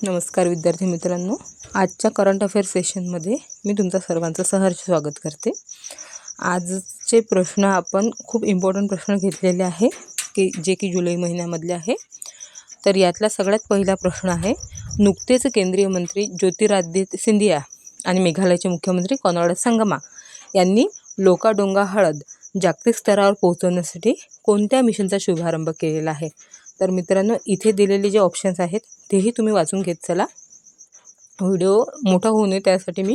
नमस्कार विद्यार्थी मित्रांनो, आजच्या करंट अफेअर सेशनमध्ये मी तुमचं सर्वांचं सहर्ष स्वागत करते। आजचे प्रश्न आपण खूप इम्पॉर्टंट प्रश्न घेतलेले आहे जे की जुलै महिन्यामधले आहे। तर यातला सगळ्यात पहिला प्रश्न आहे, नुकतेच केंद्रीय मंत्री ज्योतिरादित्य सिंधिया आणि मेघालयचे मुख्यमंत्री कोनराड संगमा यांनी लोकाडोंगा हळद जागतिक स्तरावर पोहोचवण्यासाठी कोणत्या मिशनचा शुभारंभ केलेला आहे? तर मित्रांनो, इथे दिलेले जे ऑप्शन्स आहेत तेही तुम्ही वाचून घेत चला। व्हिडिओ मोठा होऊ नये त्यासाठी मी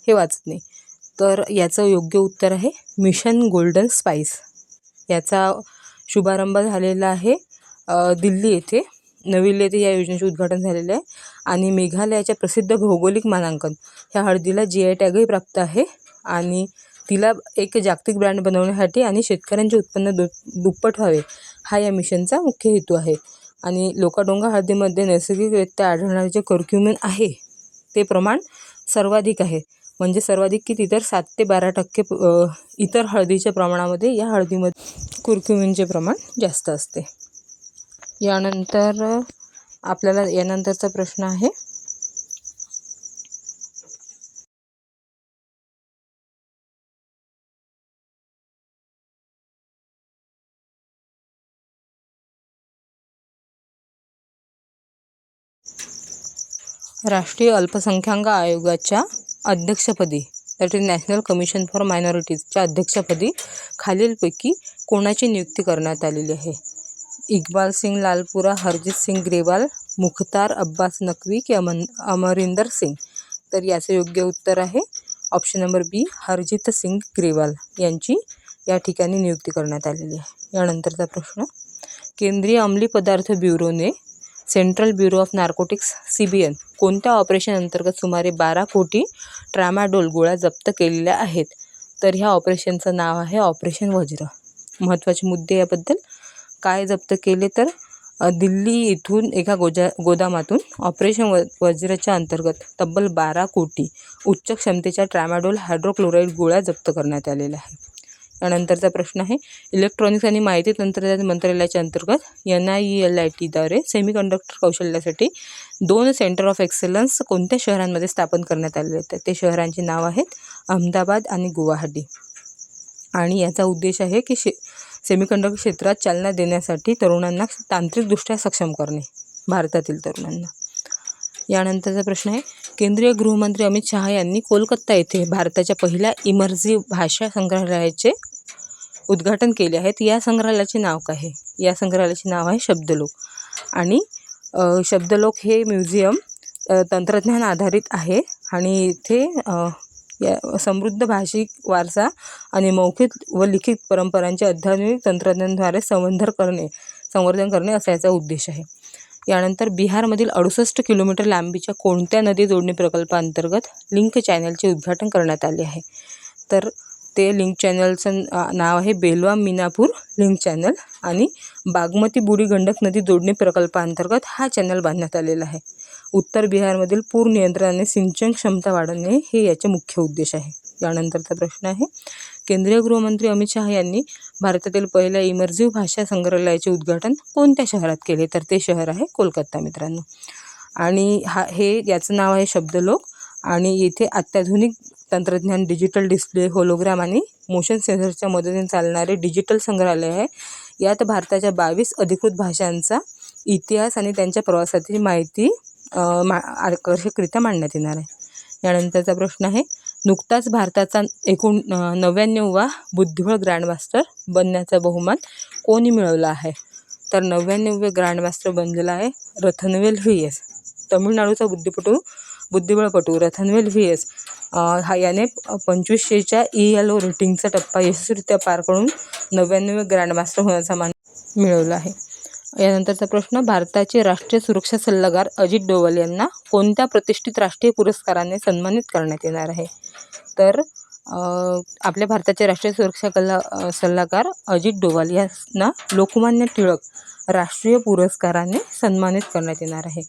हे वाचत नाही। तर याचं योग्य उत्तर आहे मिशन गोल्डन स्पाइस। याचा शुभारंभ झालेला आहे दिल्ली येथे, नवी दिल्ली येथे या योजनेचे उद्घाटन झालेले आहे। आणि मेघालयाच्या प्रसिद्ध भौगोलिक मानांकन ह्या हळदीला GI टॅगही प्राप्त आहे आणि तिला एक जागतिक ब्रँड बनवण्यासाठी आणि शेतकऱ्यांचे उत्पन्न दुप्पट व्हावे हा या मिशनचा मुख्य हेतू आहे। आणि लोकाडोंगा हळदीमध्ये नैसर्गिकरित्या आढळणारे जे कर्क्युमिन आहे ते प्रमाण सर्वाधिक आहे, म्हणजे सर्वाधिक किती तर 7 ते 12% इतर हळदीच्या प्रमाणामध्ये या हळदीमध्ये कर्क्युमिनचे प्रमाण जास्त असते। यानंतरचा प्रश्न आहे, राष्ट्रीय अल्पसंख्याक आयोगाच्या अध्यक्षपदी that is national commission for मायनॉरिटीजच्या अध्यक्षपदी खालीलपैकी कोणाची नियुक्ती करण्यात आलेली आहे? इक्बाल सिंग लालपुरा, हरजीत सिंग ग्रेवाल, मुख्तार अब्बास नकवी की अमरिंदर सिंग? तर याचे योग्य उत्तर आहे ऑप्शन नंबर बी, हरजीत सिंग ग्रेवाल यांची या ठिकाणी नियुक्ती करण्यात आलेली आहे। यानंतरचा प्रश्न, केंद्रीय अंमली पदार्थ ब्युरोने central bureau of narcotics CBN कोणत्या ऑपरेशन अंतर्गत सुमारे 12 कोटी ट्रॅमाडोल गोळ्या जप्त केलेल्या आहेत? तर ह्या ऑपरेशनचं नाव आहे ऑपरेशन वज्र। महत्त्वाचे मुद्दे याबद्दल, काय जप्त केले तर दिल्ली इथून एका गोदामातून ऑपरेशन वज्रच्या अंतर्गत तब्बल 12 कोटी उच्च क्षमतेच्या ट्रॅमाडोल हायड्रोक्लोराईड गोळ्या जप्त करण्यात आलेल्या आहे। यानंतरचा प्रश्न आहे, इलेक्ट्रॉनिक्स आणि माहिती तंत्रज्ञान मंत्रालयाच्या अंतर्गत NIELIT द्वारे सेमीकंडक्टर कौशल्यासाठी 2 सेंटर ऑफ एक्सलन्स कोणत्या शहरांमध्ये स्थापन करण्यात आलेले आहेत? ते शहरांची नाव आहेत अहमदाबाद आणि गुवाहाटी। आणि याचा उद्देश आहे की सेमीकंडक्टर क्षेत्रात चालना देण्यासाठी तरुणांना तांत्रिकदृष्ट्या सक्षम करणे, भारतातील तरुणांना। यानंतरचा प्रश्न आहे, केंद्रीय गृहमंत्री अमित शहा यांनी कोलकाता येथे भारताच्या पहिल्या इमर्सिव्ह भाषा संग्रहालयाचे उद्घाटन केले आहेत। या संग्रहालयाचे नाव काय आहे? या संग्रहालयाचे नाव आहे शब्दलोक। आणि शब्दलोक हे म्युझियम तंत्रज्ञान आधारित आहे आणि इथे समृद्ध भाषिक वारसा आणि मौखिक व लिखित परंपरांचे अत्याधुनिक तंत्रज्ञानाद्वारे संवर्धन करणे असा याचा उद्देश आहे। यानंतर बिहारमधील 68 किलोमीटर लांबीच्या कोणत्या नदी जोडणी प्रकल्पाअंतर्गत लिंक चॅनलचे उद्घाटन करण्यात आले आहे? तर ते लिंक चॅनलचं नाव आहे बेलवा मीनापूर लिंक चॅनल आणि बागमती बुडी गंडक नदी जोडणी प्रकल्पाअंतर्गत हा चॅनल बांधण्यात आलेला आहे। उत्तर बिहारमधील पूर नियंत्रण आणि सिंचन क्षमता वाढवणे हे याचे मुख्य उद्देश आहे। यानंतरचा प्रश्न आहे, केंद्रीय गृहमंत्री अमित शहा यांनी भारतातील पहिल्या इमर्सिव्ह भाषा संग्रहालयाचे उद्घाटन कोणत्या शहरात केले? तर ते शहर आहे कोलकाता मित्रांनो। आणि याचं नाव आहे शब्दलोक आणि येथे अत्याधुनिक तंत्रज्ञान, डिजिटल डिस्प्ले, होलोग्राम आणि मोशन सेन्सरच्या मदतीने चालणारे डिजिटल संग्रहालय आहे। यात भारताच्या 22 अधिकृत भाषांचा इतिहास आणि त्यांच्या प्रवासातील माहिती आकर्षकरित्या मांडण्यात येणार आहे। यानंतरचा प्रश्न आहे, नुकताच भारताचा 99वा बुद्धिबळ ग्रँडमास्टर बनण्याचा बहुमान कोणी मिळवला आहे? तर 99वे ग्रँडमास्टर बनलेला आहे रतनवेल VS। तमिळनाडूचा बुद्धिबळपटू रतनवेल VS याने 2500च्या ELO रेटिंगचा टप्पा यशस्वीरित्या पार करून 99वे ग्रँडमास्टर होण्याचा मान मिळवला आहे। यानंतरचा प्रश्न, भारताचे राष्ट्रीय सुरक्षा सल्लागार अजित डोवाल यांना कोणत्या प्रतिष्ठित राष्ट्रीय पुरस्काराने सन्मानित करण्यात येणार आहे? तर आपल्या भारताचे राष्ट्रीय सुरक्षा सल्लागार अजित डोवाल यांना लोकमान्य टिळक राष्ट्रीय पुरस्काराने सन्मानित करण्यात येणार आहे।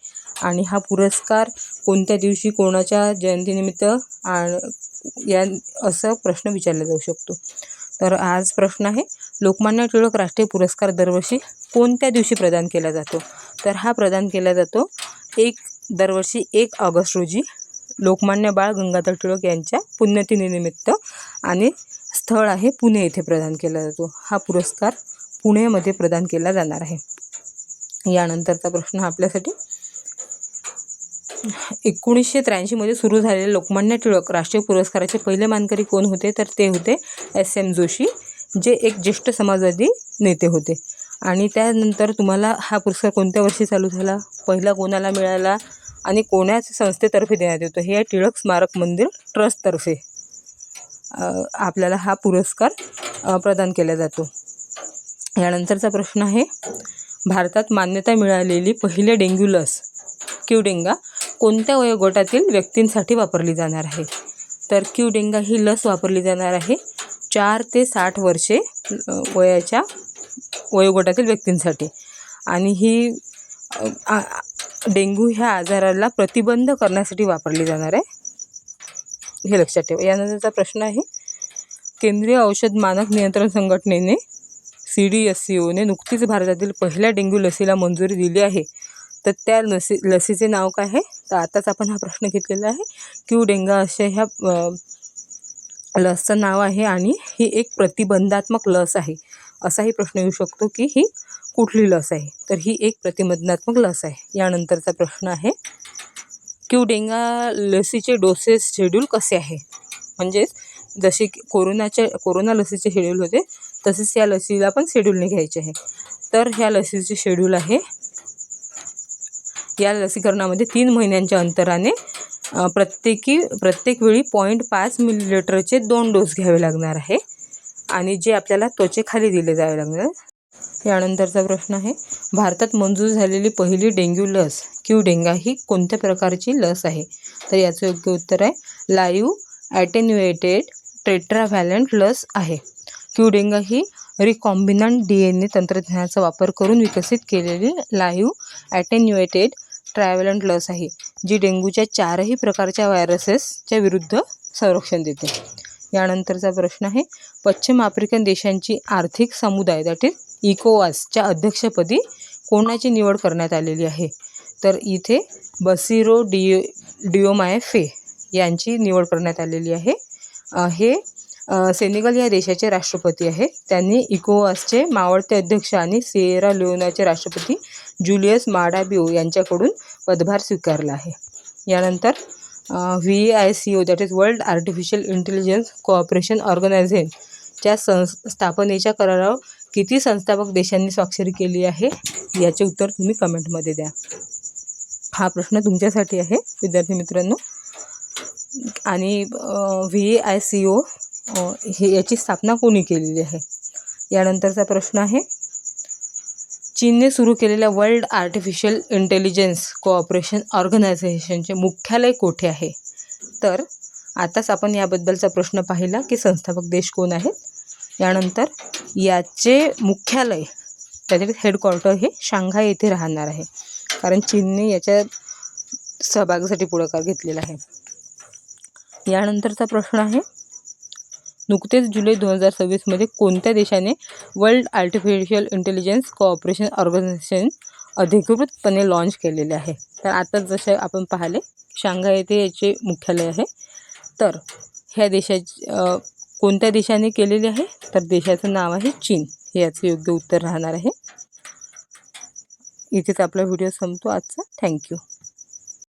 आणि हा पुरस्कार कोणत्या दिवशी, कोणाच्या जयंतीनिमित्त असं प्रश्न विचारला जाऊ शकतो। तर आज प्रश्न आहे, लोकमान्य टिळक राष्ट्रीय पुरस्कार दरवर्षी कोणत्या दिवशी प्रदान केला जातो? तर हा प्रदान केला जातो 1 दरवर्षी 1 ऑगस्ट रोजी लोकमान्य बाळ गंगाधर टिळक यांच्या पुण्यतिथीनिमित्त आणि स्थळ आहे पुणे येथे प्रदान केला जातो. हा पुरस्कार पुण्यामध्ये प्रदान केला जाणार आहे. यानंतरचा प्रश्न आपल्यासाठी 1983 मध्ये सुरू झालेले लोकमान्य टिळक राष्ट्रीय पुरस्काराचे पहिले मानकरी कोण होते? तर ते होते SM जोशी, जे एक ज्येष्ठ समाजवादी नेते होते. आणि त्यानंतर तुम्हाला हा पुरस्कार कोणत्या वर्षी चालू झाला, पहिला कोणाला मिळाला आणि कोणाच्या संस्थेतर्फे देण्यात येतो? हे टिळक स्मारक मंदिर ट्रस्टतर्फे आपल्याला हा पुरस्कार प्रदान केला जातो. यानंतरचा प्रश्न आहे, भारतात मान्यता मिळालेली पहिली डेंग्यू लस क्यूडेंगा कोणत्या वयोगटातील व्यक्तींसाठी वापरली जाणार आहे? तर क्यूडेंगा ही लस वापरली जाणार आहे 4 ते 60 वर्षे वयाच्या वयोगटातील व्यक्तींसाठी. आणि ही डेंग्यू ह्या आजाराला प्रतिबंध करण्यासाठी वापरली जाणार आहे, हे लक्षात ठेवा. यानंतरचा प्रश्न आहे, केंद्रीय औषध मानक नियंत्रण संघटनेने CDSCOने नुकतीच भारतातील पहिल्या डेंग्यू लसीला मंजुरी दिली आहे. तर त्या लसीचे नाव काय आहे? तर आताच आपण हा प्रश्न घेतलेला आहे. क्यूडेंगा असे ह्या लसचं नाव आहे आणि ही एक प्रतिबंधात्मक लस आहे. असाही प्रश्न येऊ शकतो की ही कुठली लस आहे? तर ही एक प्रतिबंधात्मक लस आहे. यानंतरचा प्रश्न आहे, क्यूडेंगा लसीचे डोसेस शेड्यूल कसे आहे? म्हणजेच जसे की कोरोना लसीचे शेड्यूल होते तसेच या लसीला पण शेड्यूलने घ्यायचे आहे. तर ह्या लसीचे शेड्यूल आहे, या लसीकरणामध्ये 3 महिन्यांच्या अंतराने प्रत्येक वेळी 0.5 मिलीलिटरचे 2 डोस घ्यावे लागणार आहे आणि जे आपल्याला त्वचेखाली दिले जावे लागणार. यानंतरचा प्रश्न आहे, भारतात मंजूर झालेली पहिली डेंग्यू लस क्यूडेंगा ही कोणत्या प्रकारची लस आहे? तर याचं योग्य उत्तर आहे लाईव्ह ॲटेन्युएटेड टेट्राव्हॅलंट लस आहे. क्यूडेंगा ही रिकॉम्बिनंट DNA तंत्रज्ञानाचा वापर करून विकसित केलेली लाईव्ह ॲटेन्युएटेड ट्रायव्हॅलंट लस आहे, जी डेंग्यूच्या 4ही प्रकारच्या व्हायरसेसच्या विरुद्ध संरक्षण देते. यानंतरचा प्रश्न आहे, पश्चिम आफ्रिकन देशांची आर्थिक समुदाय दॅट इज इकोवासच्या अध्यक्षपदी कोणाची निवड करण्यात आलेली आहे? तर इथे बसिरो डियोमाय फे यांची निवड करण्यात आलेली आहे. हे सेनेगल या देशाचे राष्ट्रपती आहेत. त्यांनी इकोवासचे मावळते अध्यक्ष आणि सिएरा लिओनाचे राष्ट्रपती जुलियस माडा बिओ यांच्याकडून पदभार स्वीकारला आहे. यानंतर WICO that is world artificial intelligence cooperation ऑर्गनायझेशनच्या स्थापनेच्या करारावर किती संस्थापक देशांनी स्वाक्षरी केली आहे? याचे उत्तर तुम्ही कमेंटमध्ये द्या. हा प्रश्न तुमच्यासाठी आहे विद्यार्थी मित्रांनो. आणि WICO याची स्थापना कोणी केलेली आहे? यानंतरचा प्रश्न आहे, चीनने सुरू केलेल्या वर्ल्ड आर्टिफिशियल इंटेलिजन्स कोऑपरेशन ऑर्गनायझेशनचे मुख्यालय कोठे आहे? तर आताच आपण याबद्दलचा प्रश्न पाहिला की संस्थापक देश कोण आहेत. यानंतर याचे मुख्यालय त्याचे हेडक्वार्टर हे शांघाय येथे राहणार आहे, कारण चीनने याच्या सहभागासाठी पुढाकार घेतलेला आहे. यानंतरचा प्रश्न आहे, नुकतेच जुलै 2026 कोणत्या देशाने world artificial intelligence cooperation organisation अधिकृतपणे लॉन्च केलेले आहे? तर आता जसे आपण पाहिले शांघाय येथे याचे मुख्यालय आहे. तर ह्या कोणत्या देशाने केलेले आहे? तर देशाचं नाव आहे चीन. हे याचं योग्य उत्तर राहणार आहे. इथेच आपला व्हिडिओ संपतो आजचा. थँक्यू.